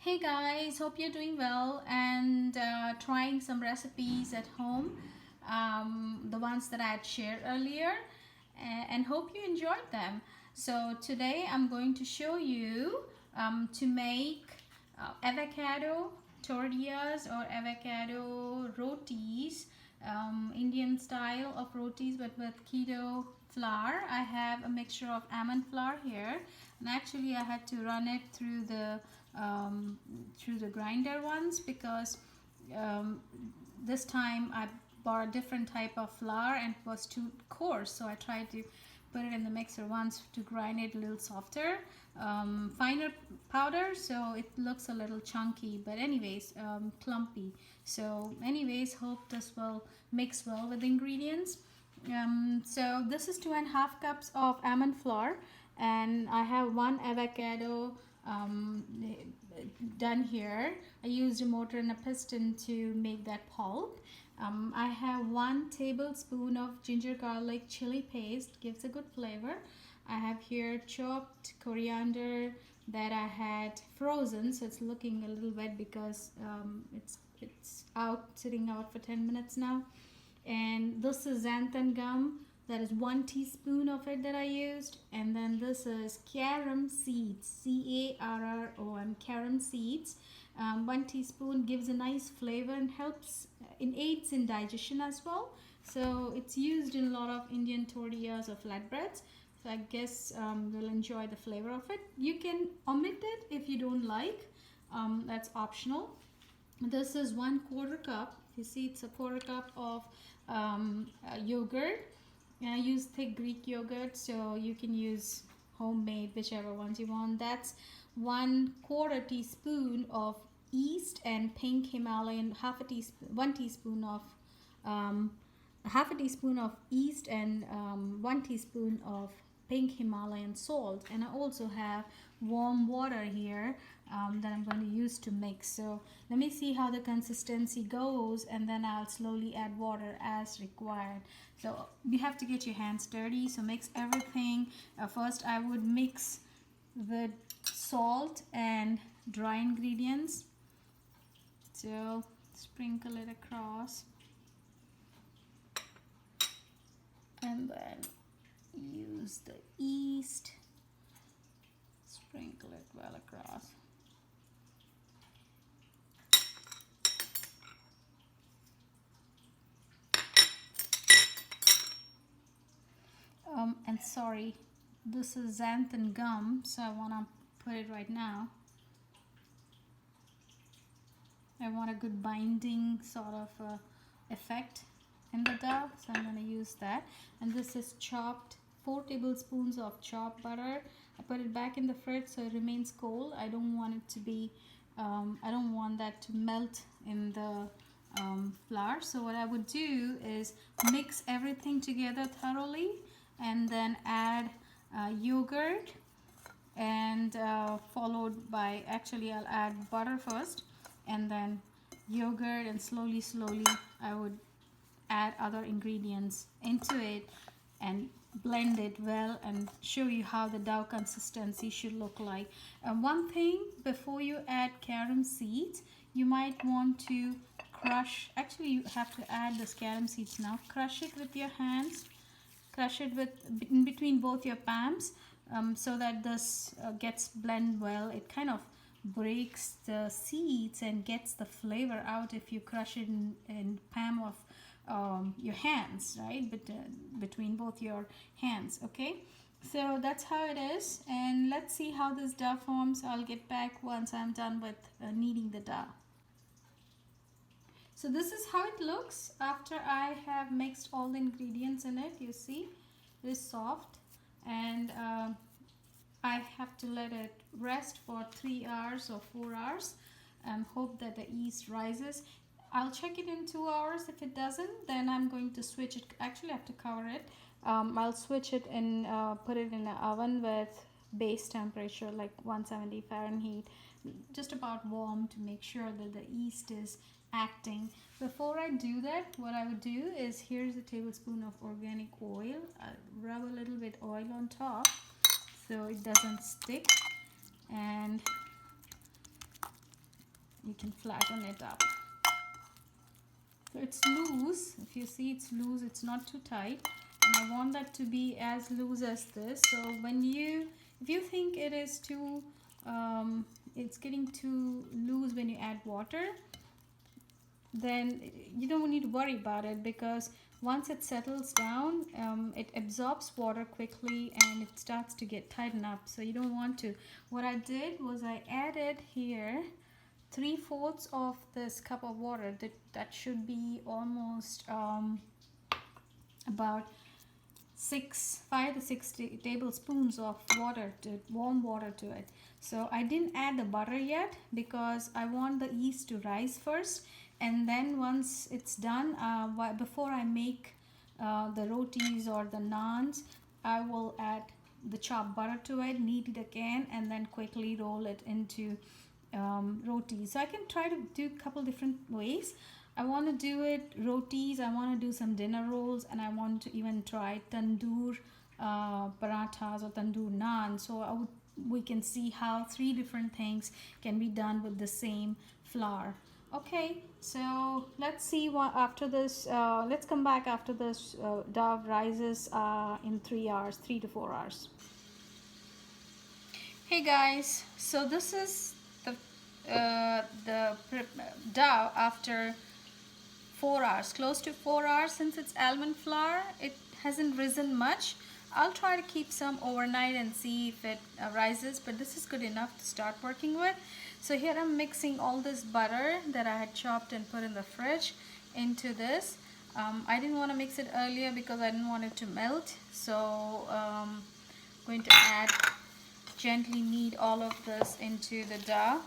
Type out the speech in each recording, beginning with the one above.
Hey guys, hope you're doing well and trying some recipes at home, the ones that I had shared earlier, and hope you enjoyed them. So today I'm going to show you to make avocado tortillas or avocado rotis, Indian style of rotis but with keto flour. I have a mixture of almond flour here, and actually I had to run it through the grinder once because this time I bought a different type of flour and it was too coarse, so I tried to put it in the mixer once to grind it a little softer, finer powder, so it looks a little chunky, but anyways, clumpy. So anyways, hope this will mix well with the ingredients. So this is 2.5 cups of almond flour, and I have one avocado done here. I used a mortar and a piston to make that pulp. I have 1 tablespoon of ginger garlic chili paste, gives a good flavor. I have here chopped coriander that I had frozen, so it's looking a little wet because it's sitting out for 10 minutes now. And this is xanthan gum, that is 1 teaspoon of it that I used. And then this is carom seeds, carom, carom seeds. 1 teaspoon gives a nice flavor and aids in digestion as well. So it's used in a lot of Indian tortillas or flatbreads. So I guess you'll enjoy the flavor of it. You can omit it if you don't like. That's optional. This is 1/4 cup. You see, it's a 1/4 cup of yogurt. I use thick Greek yogurt, so you can use homemade, whichever ones you want. That's 1/4 teaspoon of yeast and pink Himalayan, 1 teaspoon of half a teaspoon of yeast and 1 teaspoon of pink Himalayan salt. And I also have warm water here that I'm going to use to mix. So let me see how the consistency goes, and then I'll slowly add water as required. So you have to get your hands dirty, so mix everything. First I would mix the salt and dry ingredients, so sprinkle it across, and then use the yeast, sprinkle it well across. And sorry, this is xanthan gum, so I want to put it right now. I want a good binding sort of effect in the dough, so I'm going to use that. And this is chopped 4 tablespoons of chopped butter. I put it back in the fridge so it remains cold. I don't want it to be I don't want that to melt in the flour. So what I would do is mix everything together thoroughly, and then add yogurt, and followed by, actually I'll add butter first and then yogurt, and slowly I would add other ingredients into it and blend it well and show you how the dough consistency should look like. And one thing, before you add carom seeds, you might want to crush, actually you have to add the carom seeds now, crush it with your hands, crush it in between both your palms, so that this gets blend well. It kind of breaks the seeds and gets the flavor out if you crush it in palm of your hands, right? But between both your hands. Okay, so that's how it is, and let's see how this dough forms. I'll get back once I'm done with kneading the dough. So this is how it looks after I have mixed all the ingredients in it. You see, it is soft, and I have to let it rest for 3 hours or 4 hours and hope that the yeast rises. I'll check it in 2 hours. If it doesn't, then I'm going to switch it. Actually, I have to cover it. I'll switch it and put it in an oven with base temperature like 170 Fahrenheit, just about warm, to make sure that the yeast is acting. Before I do that, what I would do is, here's a tablespoon of organic oil. I'll rub a little bit oil on top so it doesn't stick, and can flatten it up. So it's loose. If you see, it's loose, it's not too tight, and I want that to be as loose as this. So if you think it is too it's getting too loose when you add water, then you don't need to worry about it, because once it settles down, it absorbs water quickly and it starts to get tightened up. So you don't want to. What I did was I added here 3/4 of this cup of water. That should be almost about 5 to 6 tablespoons of water, warm water to it. So I didn't add the butter yet because I want the yeast to rise first, and then once it's done, before I make the rotis or the naans, I will add the chopped butter to it, knead it again, and then quickly roll it into rotis. So I can try to do a couple different ways. I want to do it rotis, I want to do some dinner rolls, and I want to even try tandoor parathas or tandoor naan. So we can see how 3 different things can be done with the same flour. Okay, so let's see what after this. Let's come back after this dough rises in 3 to 4 hours. Hey guys, so this is the dough after 4 hours, close to 4 hours. Since it's almond flour, it hasn't risen much. I'll try to keep some overnight and see if it rises, but this is good enough to start working with. So here I'm mixing all this butter that I had chopped and put in the fridge into this. I didn't want to mix it earlier because I didn't want it to melt. So I'm going to gently knead all of this into the dough.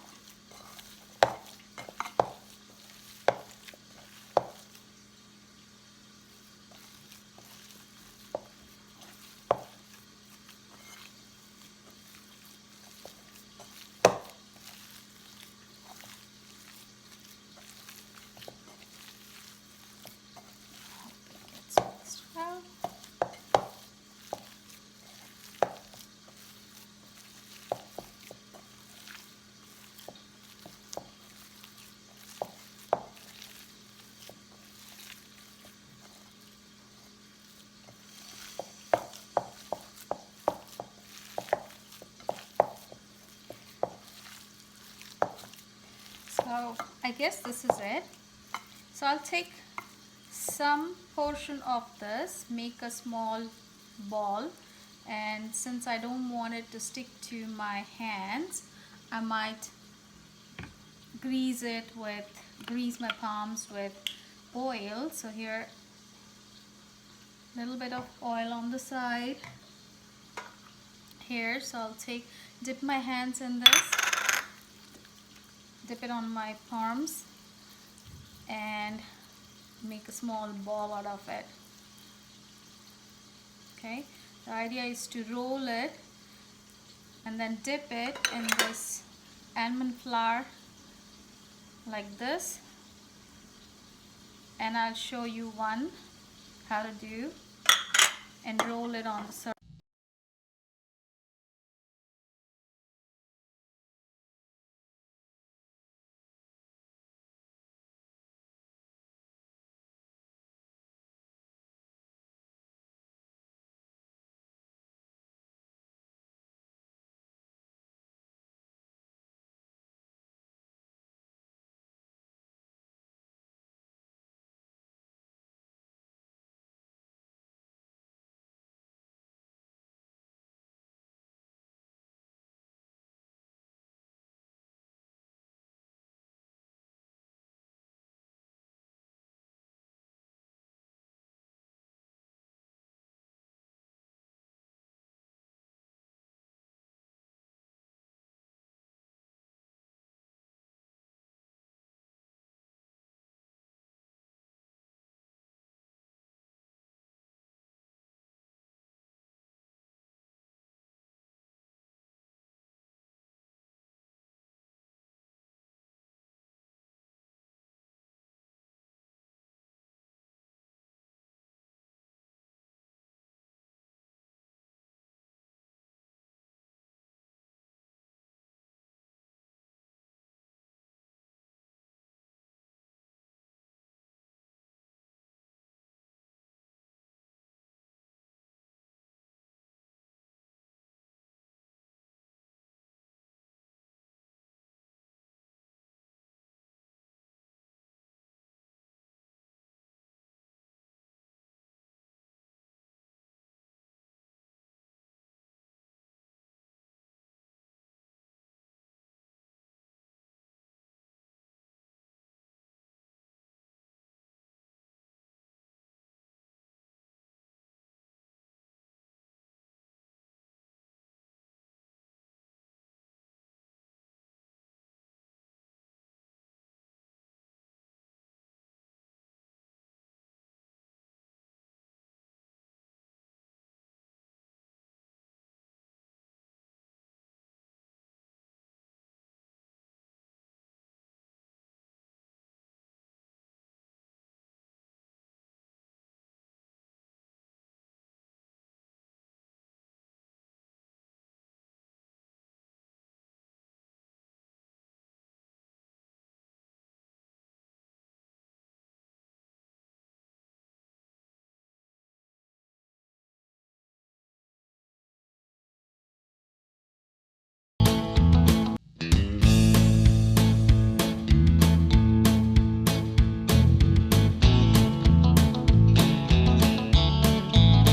So I guess this is it. So I'll take some portion of this, make a small ball, and since I don't want it to stick to my hands, I might grease my palms with oil. So here, a little bit of oil on the side here. So I'll dip my hands in this, dip it on my palms, and make a small ball out of it. Okay, the idea is to roll it and then dip it in this almond flour like this, and I'll show you one how to do, and roll it on the surface.